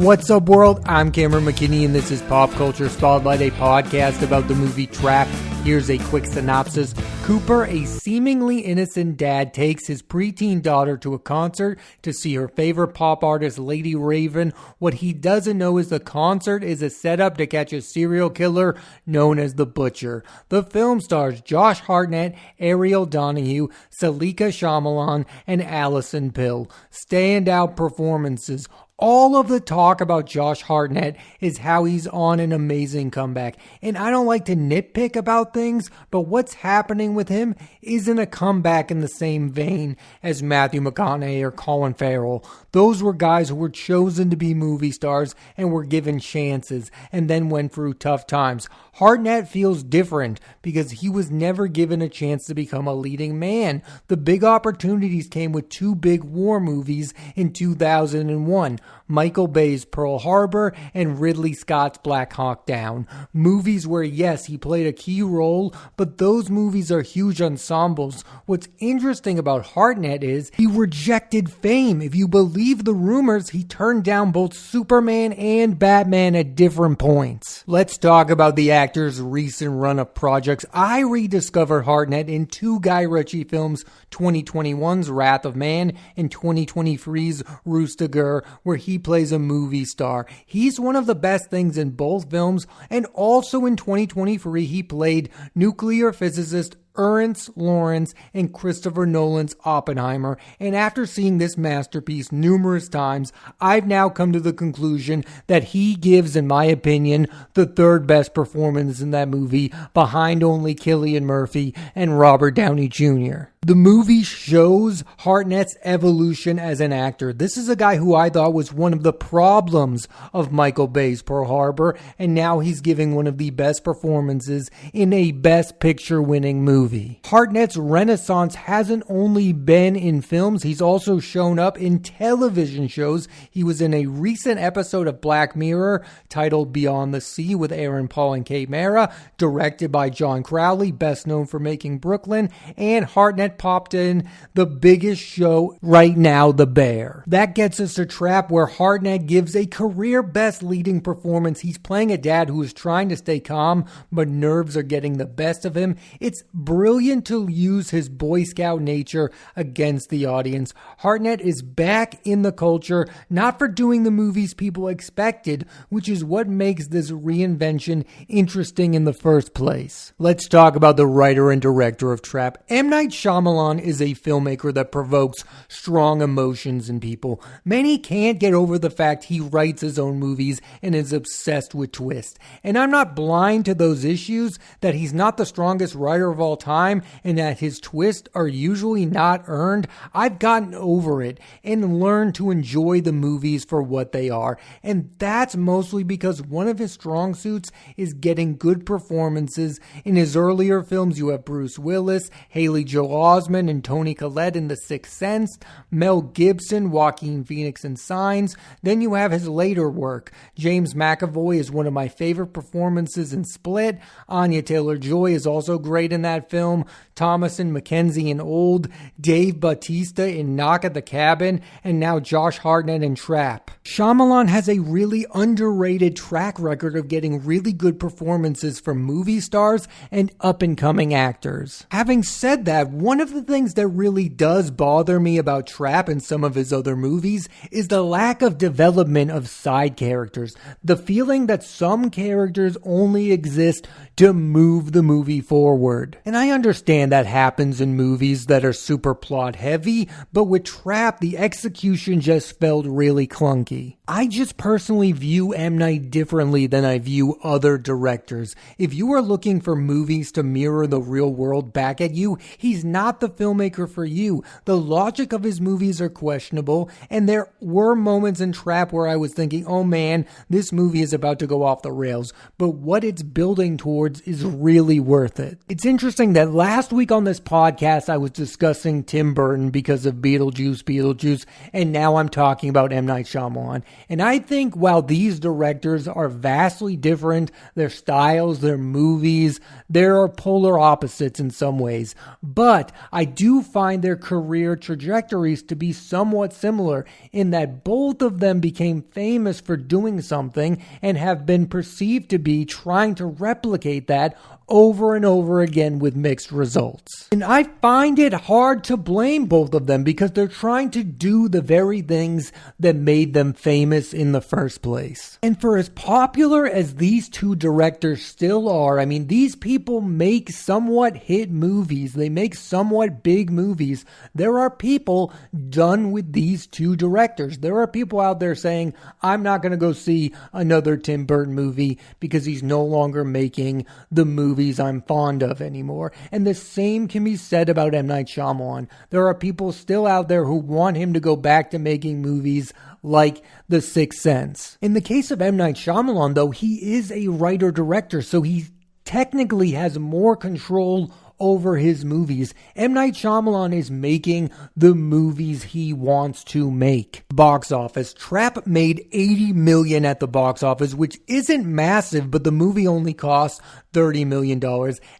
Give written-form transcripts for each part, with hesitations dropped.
What's up, world? I'm Cameron McKinney, and this is Pop Culture Spotlight, a podcast about the movie Trap. Here's a quick synopsis. Cooper, a seemingly innocent dad, takes his preteen daughter to a concert to see her favorite pop artist, Lady Raven. What he doesn't know is the concert is a setup to catch a serial killer known as the Butcher. The film stars Josh Hartnett, Ariel Donahue, Salika Shyamalan, and Allison Pill. Standout performances. All of the talk about Josh Hartnett is how he's on an amazing comeback. And I don't like to nitpick about things, but what's happening with him isn't a comeback in the same vein as Matthew McConaughey or Colin Farrell. Those were guys who were chosen to be movie stars and were given chances and then went through tough times. Hartnett feels different because he was never given a chance to become a leading man. The big opportunities came with two big war movies in 2001. Michael Bay's Pearl Harbor and Ridley Scott's Black Hawk Down. Movies where, yes, he played a key role, but those movies are huge ensembles. What's interesting about Hartnett is he rejected fame. If you believe the rumors, he turned down both Superman and Batman at different points. Let's talk about the actor's recent run of projects. I rediscovered Hartnett in two Guy Ritchie films, 2021's Wrath of Man and 2023's Rooster, where he plays a movie star. He's one of the best things in both films, and also in 2023 he played nuclear physicist Ernst Lawrence in Christopher Nolan's Oppenheimer, and after seeing this masterpiece numerous times, I've now come to the conclusion that he gives, in my opinion, the third best performance in that movie, behind only Cillian Murphy and Robert Downey Jr. The movie shows Hartnett's evolution as an actor. This is a guy who I thought was one of the problems of Michael Bay's Pearl Harbor, and now he's giving one of the best performances in a Best Picture winning movie. Hartnett's renaissance hasn't only been in films, he's also shown up in television shows. He was in a recent episode of Black Mirror titled Beyond the Sea with Aaron Paul and Kate Mara, directed by John Crowley, best known for making Brooklyn, and Hartnett popped in the biggest show right now, The Bear. That gets us to Trap, where Hartnett gives a career best leading performance. He's playing a dad who is trying to stay calm, but nerves are getting the best of him. It's brilliant to use his Boy Scout nature against the audience. Hartnett is back in the culture, not for doing the movies people expected, which is what makes this reinvention interesting in the first place. Let's talk about the writer and director of Trap. M. Night Shyamalan is a filmmaker that provokes strong emotions in people. Many can't get over the fact he writes his own movies and is obsessed with twists. And I'm not blind to those issues, that he's not the strongest writer of all time and that his twists are usually not earned. I've gotten over it and learned to enjoy the movies for what they are. And that's mostly because one of his strong suits is getting good performances. In his earlier films, you have Bruce Willis, Haley Joel Osment, and Toni Collette in The Sixth Sense, Mel Gibson, Joaquin Phoenix in Signs. Then you have his later work. James McAvoy is one of my favorite performances in Split. Anya Taylor-Joy is also great in that film. Thomasin McKenzie in Old. Dave Bautista in Knock at the Cabin. And now Josh Hartnett in Trap. Shyamalan has a really underrated track record of getting really good performances from movie stars and up-and-coming actors. Having said that, one of the things that really does bother me about Trap and some of his other movies is the lack of development of side characters. The feeling that some characters only exist to move the movie forward. And I understand that happens in movies that are super plot heavy, but with Trap, the execution just felt really clunky. I just personally view M. Night differently than I view other directors. If you are looking for movies to mirror the real world back at you, he's not the filmmaker for you. The logic of his movies are questionable, and there were moments in Trap where I was thinking, oh man, this movie is about to go off the rails, but what it's building towards is really worth it. It's interesting saying that last week on this podcast, I was discussing Tim Burton because of Beetlejuice, and now I'm talking about M. Night Shyamalan. And I think while these directors are vastly different, their styles, their movies, there are polar opposites in some ways. But I do find their career trajectories to be somewhat similar in that both of them became famous for doing something and have been perceived to be trying to replicate that over and over again with mixed results. And I find it hard to blame both of them because they're trying to do the very things that made them famous in the first place. And for as popular as these two directors still are, I mean, these people make somewhat hit movies. They make somewhat big movies. There are people done with these two directors. There are people out there saying, I'm not going to go see another Tim Burton movie because he's no longer making the movies I'm fond of anymore. And the same can be said about M. Night Shyamalan. There are people still out there who want him to go back to making movies like The Sixth Sense. In the case of M. Night Shyamalan, though, he is a writer-director, so he technically has more control over his movies. M. Night Shyamalan is making the movies he wants to make. Box office. Trap made $80 million at the box office, which isn't massive, but the movie only cost $30 million.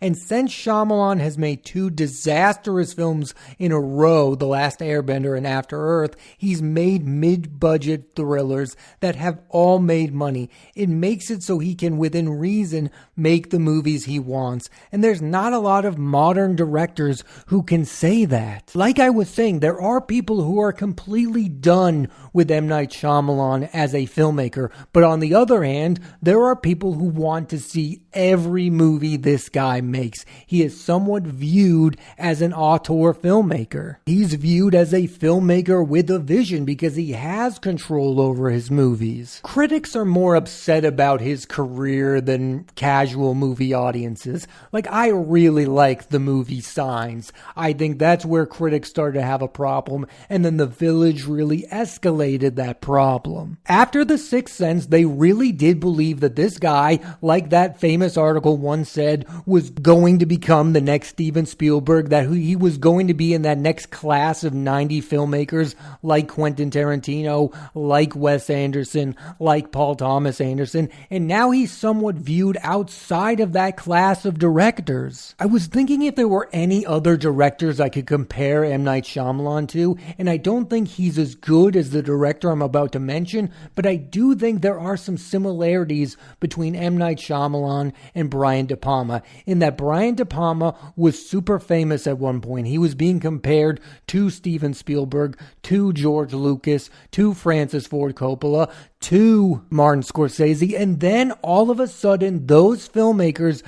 And since Shyamalan has made two disastrous films in a row, The Last Airbender and After Earth, he's made mid-budget thrillers that have all made money. It makes it so he can, within reason, make the movies he wants. And there's not a lot of modern directors who can say that. Like I was saying, there are people who are completely done with M. Night Shyamalan as a filmmaker. But on the other hand, there are people who want to see every movie this guy makes. He is somewhat viewed as an auteur filmmaker. He's viewed as a filmmaker with a vision because he has control over his movies. Critics are more upset about his career than casual movie audiences. Like, I really like the movie Signs. I think that's where critics started to have a problem, and then The Village really escalated that problem. After The Sixth Sense, they really did believe that this guy, like that famous article once said, was going to become the next Steven Spielberg, that he was going to be in that next class of 90 filmmakers like Quentin Tarantino, like Wes Anderson, like Paul Thomas Anderson, and now he's somewhat viewed outside of that class of directors. I was thinking if there were any other directors I could compare M. Night Shyamalan to, and I don't think he's as good as the director I'm about to mention, but I do think there are some similarities between M. Night Shyamalan and Brian De Palma, in that Brian De Palma was super famous at one point. He was being compared to Steven Spielberg, to George Lucas, to Francis Ford Coppola, to Martin Scorsese, and then all of a sudden those filmmakers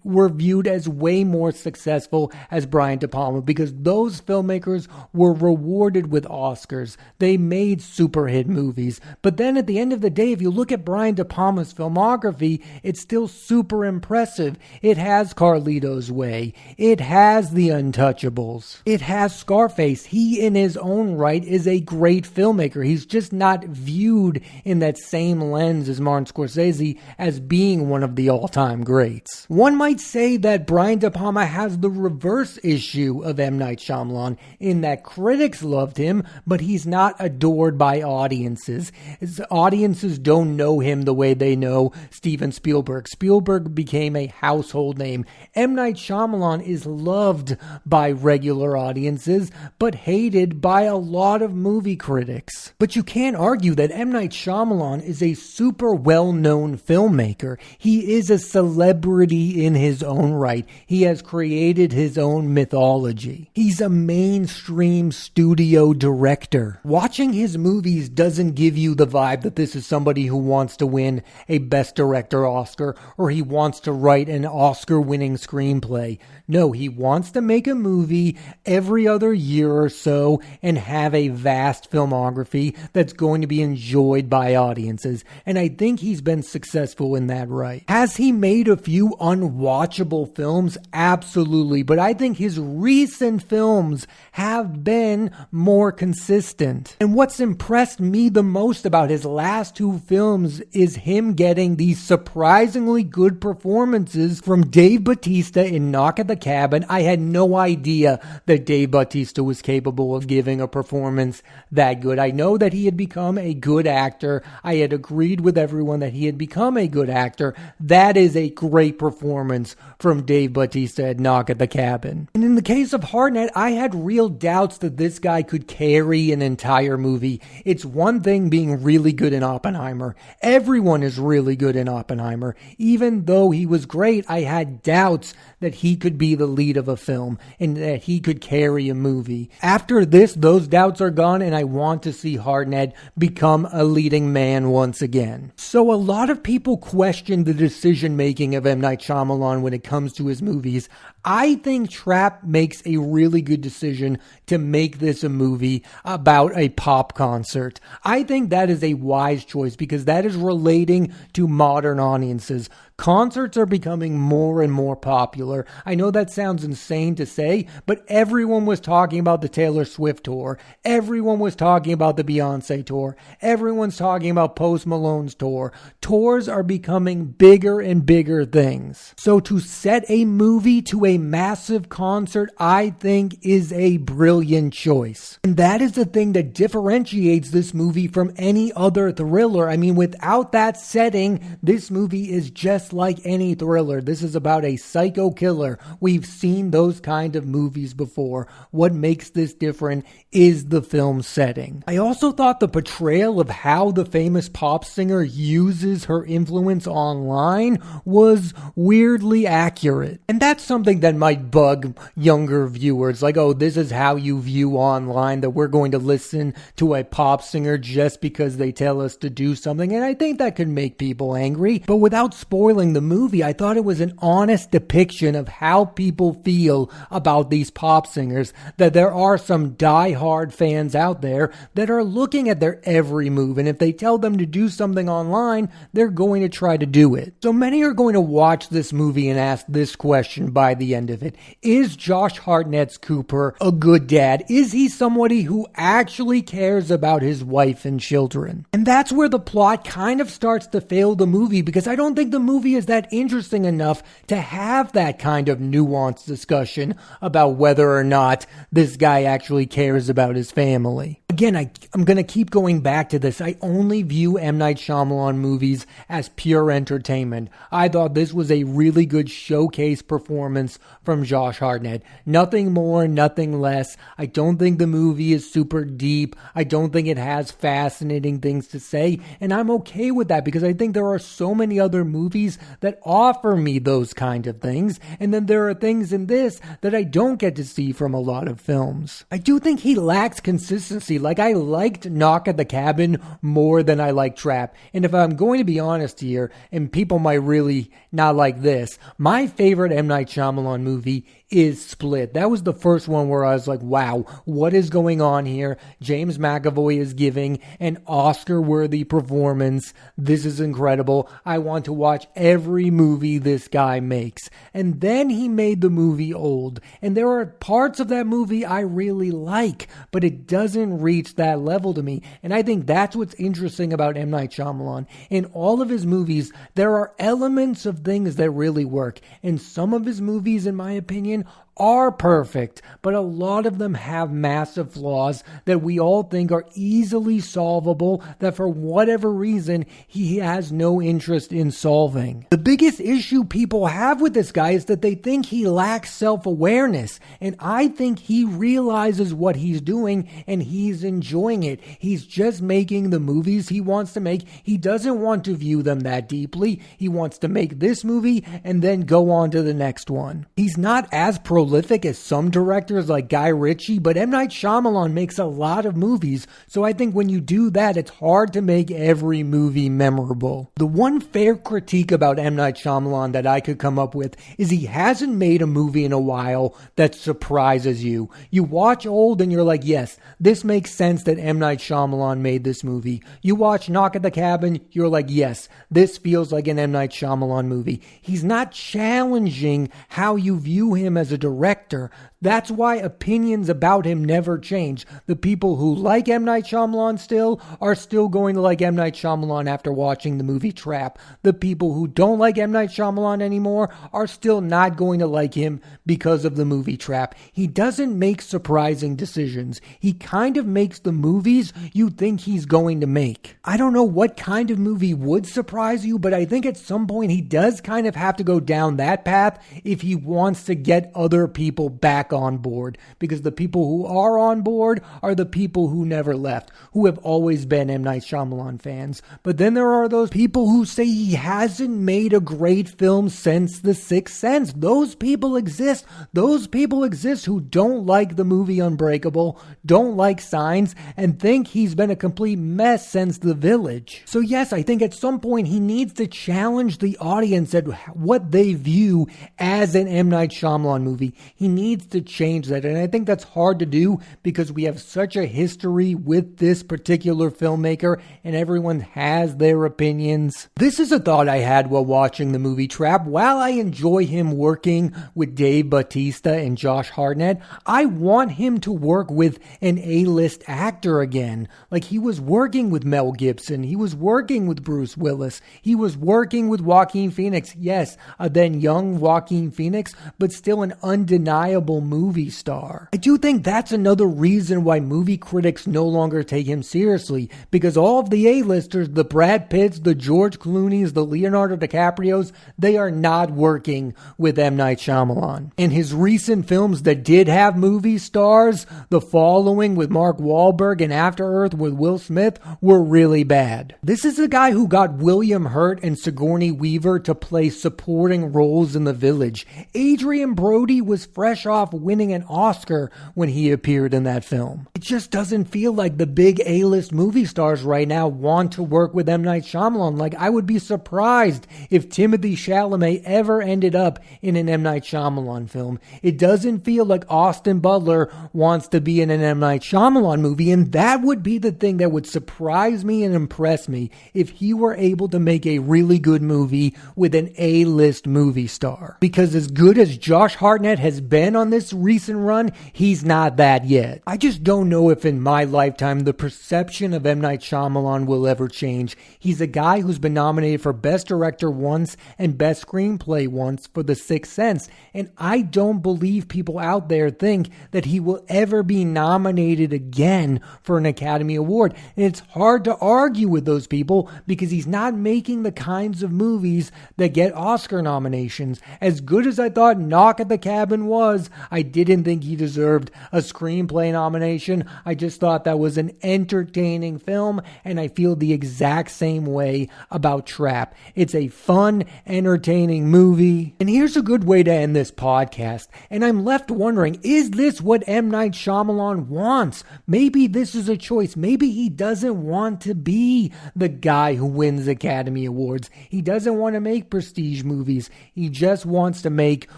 were viewed as way more successful as Brian De Palma because those filmmakers were rewarded with Oscars. They made super hit movies. But then at the end of the day, if you look at Brian De Palma's filmography, it's still super impressive. It has Carlito's Way. It has The Untouchables. It has Scarface. He in his own right is a great filmmaker. He's just not viewed in that same lens as Martin Scorsese as being one of the all-time greats. One might say that Brian De Palma has the reverse issue of M. Night Shyamalan in that critics loved him, but he's not adored by audiences. His audiences don't know him the way they know Steven Spielberg. Spielberg became a household name. M. Night Shyamalan is loved by regular audiences, but hated by a lot of movie critics. But you can't argue that M. Night Shyamalan is a super well-known filmmaker. He is a celebrity in his own right. He has created his own mythology. He's a mainstream studio director. Watching his movies doesn't give you the vibe that this is somebody who wants to win a Best Director Oscar or he wants to write an Oscar-winning screenplay. No, he wants to make a movie every other year or so and have a vast filmography that's going to be enjoyed by by audiences, and I think he's been successful in that right. Has he made a few unwatchable films? Absolutely, but I think his recent films have been more consistent. And what's impressed me the most about his last two films is him getting these surprisingly good performances from Dave Bautista in Knock at the Cabin. I had no idea that Dave Bautista was capable of giving a performance that good. I know that he had become a good actor. I had agreed with everyone that he had become a good actor. That is a great performance from Dave Bautista at Knock at the Cabin. And in the case of Hartnett, I had real doubts that this guy could carry an entire movie. It's one thing being really good in Oppenheimer. Everyone is really good in Oppenheimer. Even though he was great, I had doubts that he could be the lead of a film and that he could carry a movie. After this, those doubts are gone, and I want to see Hartnett become a leading man once again. So a lot of people question the decision-making of M. Night Shyamalan when it comes to his movies. I think Trap makes a really good decision to make this a movie about a pop concert. I think that is a wise choice because that is relating to modern audiences. Concerts are becoming more and more popular. I know that sounds insane to say, but everyone was talking about the Taylor Swift tour. Everyone was talking about the Beyonce tour. Everyone's talking about Post Malone's tour. Tours are becoming bigger and bigger things. So to set a movie to a massive concert, I think is a brilliant choice. And that is the thing that differentiates this movie from any other thriller. I mean, without that setting, this movie is just like any thriller. This is about a psycho killer. We've seen those kind of movies before. What makes this different is the film setting. I also thought the portrayal of how the famous pop singer uses her influence online was weirdly accurate. And that's something that might bug younger viewers. Like, oh, this is how you view online, that we're going to listen to a pop singer just because they tell us to do something. And I think that could make people angry. But without spoiling the movie, I thought it was an honest depiction of how people feel about these pop singers, that there are some die-hard fans out there that are looking at their every move, and if they tell them to do something online, they're going to try to do it. So many are going to watch this movie and ask this question by the end of it. Is Josh Hartnett's Cooper a good dad? Is he somebody who actually cares about his wife and children? And that's where the plot kind of starts to fail the movie, because I don't think the movie is that interesting enough to have that kind of nuanced discussion about whether or not this guy actually cares about his family. Again, I'm going to keep going back to this. I only view M. Night Shyamalan movies as pure entertainment. I thought this was a really good showcase performance from Josh Hartnett. Nothing more, nothing less. I don't think the movie is super deep. I don't think it has fascinating things to say. And I'm okay with that because I think there are so many other movies that offer me those kind of things. And then there are things in this that I don't get to see from a lot of films. I do think he lacks consistency. Like, I liked Knock at the Cabin more than I liked Trap. And if I'm going to be honest here, and people might really not like this, my favorite M. Night Shyamalan movie is Split. That was the first one where I was like, wow, what is going on here? James McAvoy is giving an Oscar-worthy performance. This is incredible. I want to watch every movie this guy makes. And then he made the movie Old. And there are parts of that movie I really like, but it doesn't reach that level to me. And I think that's what's interesting about M. Night Shyamalan. In all of his movies, there are elements of things that really work. And some of his movies, in my opinion, are perfect, but a lot of them have massive flaws that we all think are easily solvable, that for whatever reason he has no interest in solving. The biggest issue people have with this guy is that they think he lacks self-awareness, and I think he realizes what he's doing and he's enjoying it. He's just making the movies he wants to make. He doesn't want to view them that deeply. He wants to make this movie and then go on to the next one. He's not as prolific prolific as some directors like Guy Ritchie, but M. Night Shyamalan makes a lot of movies, so I think when you do that, it's hard to make every movie memorable. The one fair critique about M. Night Shyamalan that I could come up with is he hasn't made a movie in a while that surprises you. You watch Old and you're like, yes, this makes sense that M. Night Shyamalan made this movie. You watch Knock at the Cabin, you're like, yes, this feels like an M. Night Shyamalan movie. He's not challenging how you view him as a director. That's why opinions about him never change. The people who like M. Night Shyamalan still are still going to like M. Night Shyamalan after watching the movie Trap. The people who don't like M. Night Shyamalan anymore are still not going to like him because of the movie Trap. He doesn't make surprising decisions. He kind of makes the movies you think he's going to make. I don't know what kind of movie would surprise you, but I think at some point he does kind of have to go down that path if he wants to get other people back on board, because the people who are on board are the people who never left, who have always been M. Night Shyamalan fans. But then there are those people who say he hasn't made a great film since The Sixth Sense. Those people exist. Those people exist who don't like the movie Unbreakable, don't like Signs, and think he's been a complete mess since The Village. So yes, I think at some point he needs to challenge the audience at what they view as an M. Night Shyamalan movie. He needs to change that, and I think that's hard to do because we have such a history with this particular filmmaker and everyone has their opinions. This is a thought I had while watching the movie Trap. While I enjoy him working with Dave Bautista and Josh Hartnett, I want him to work with an A-list actor again. Like, he was working with Mel Gibson, he was working with Bruce Willis, he was working with Joaquin Phoenix. Yes, a then young Joaquin Phoenix, but still an undeniable movie star. I do think that's another reason why movie critics no longer take him seriously, because all of the A-listers, the Brad Pitts, the George Clooney's, the Leonardo DiCaprios, they are not working with M. Night Shyamalan. And his recent films that did have movie stars, The Following with Mark Wahlberg and After Earth with Will Smith, were really bad. This is a guy who got William Hurt and Sigourney Weaver to play supporting roles in The Village. Adrian Brody was fresh off winning an Oscar when he appeared in that film. It just doesn't feel like the big A-list movie stars right now want to work with M. Night Shyamalan. Like, I would be surprised if Timothée Chalamet ever ended up in an M. Night Shyamalan film. It doesn't feel like Austin Butler wants to be in an M. Night Shyamalan movie, and that would be the thing that would surprise me and impress me if he were able to make a really good movie with an A-list movie star. Because as good as Josh Hartnett has been on this recent run, he's not that yet. I just don't know if in my lifetime the perception of M. Night Shyamalan will ever change. He's a guy who's been nominated for Best Director once and Best Screenplay once for The Sixth Sense, and I don't believe people out there think that he will ever be nominated again for an Academy Award. And it's hard to argue with those people because he's not making the kinds of movies that get Oscar nominations. As good as I thought Knock at the Cabin was, I didn't think he deserved a screenplay nomination. I just thought that was an entertaining film, and I feel the exact same way about Trap. It's a fun, entertaining movie. And here's a good way to end this podcast. And I'm left wondering, is this what M. Night Shyamalan wants? Maybe this is a choice. Maybe he doesn't want to be the guy who wins Academy Awards. He doesn't want to make prestige movies. He just wants to make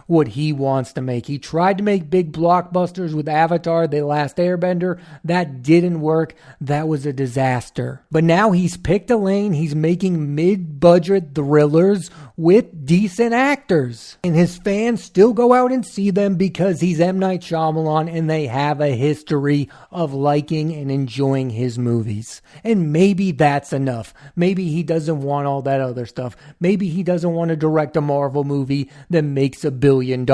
what he wants to make. He tried to make big blockbusters with Avatar, The Last Airbender. That didn't work. That was a disaster. But now he's picked a lane. He's making mid-budget thrillers with decent actors. And his fans still go out and see them because he's M. Night Shyamalan and they have a history of liking and enjoying his movies. And maybe that's enough. Maybe he doesn't want all that other stuff. Maybe he doesn't want to direct a Marvel movie that makes $1 billion.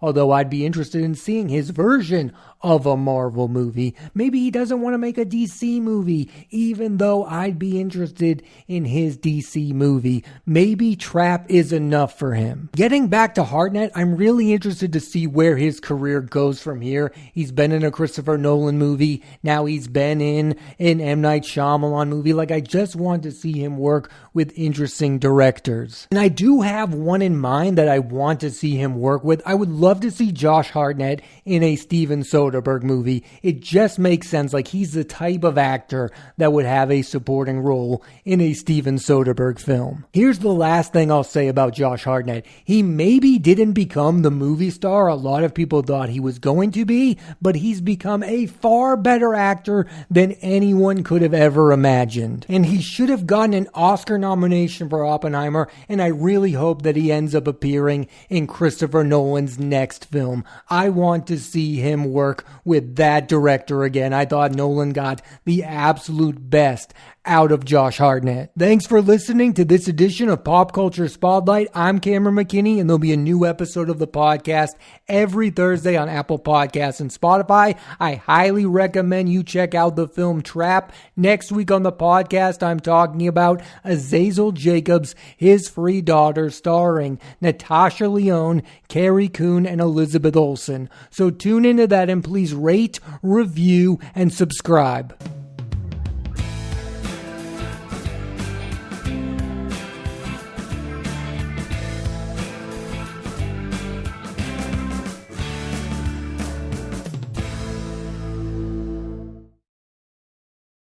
Although I'd be interested in seeing his version of a Marvel movie. Maybe he doesn't want to make a DC movie, even though I'd be interested in his DC movie. Maybe Trap is enough for him. Getting back to Hartnett, I'm really interested to see where his career goes from here. He's been in a Christopher Nolan movie. Now he's been in an M. Night Shyamalan movie. I just want to see him work with interesting directors. And I do have one in mind that I want to see him work with. I would love to see Josh Hartnett in a Steven Soderbergh movie. It just makes sense. He's the type of actor that would have a supporting role in a Steven Soderbergh film. Here's the last thing I'll say about Josh Hartnett. He maybe didn't become the movie star a lot of people thought he was going to be, but he's become a far better actor than anyone could have ever imagined. And he should have gotten an Oscar nomination for Oppenheimer, and I really hope that he ends up appearing in Christopher Nolan's next film. I want to see him work with that director again. I thought Nolan got the absolute best out of Josh Hartnett. Thanks for listening to this edition of Pop Culture Spotlight. I'm Cameron McKinney, and there'll be a new episode of the podcast every Thursday on Apple Podcasts and Spotify. I highly recommend you check out the film Trap. Next week on the podcast, I'm talking about Azazel Jacobs, His Free Daughter, starring Natasha Lyonne, Carrie Coon, and Elizabeth Olsen. So tune into that and please rate, review, and subscribe.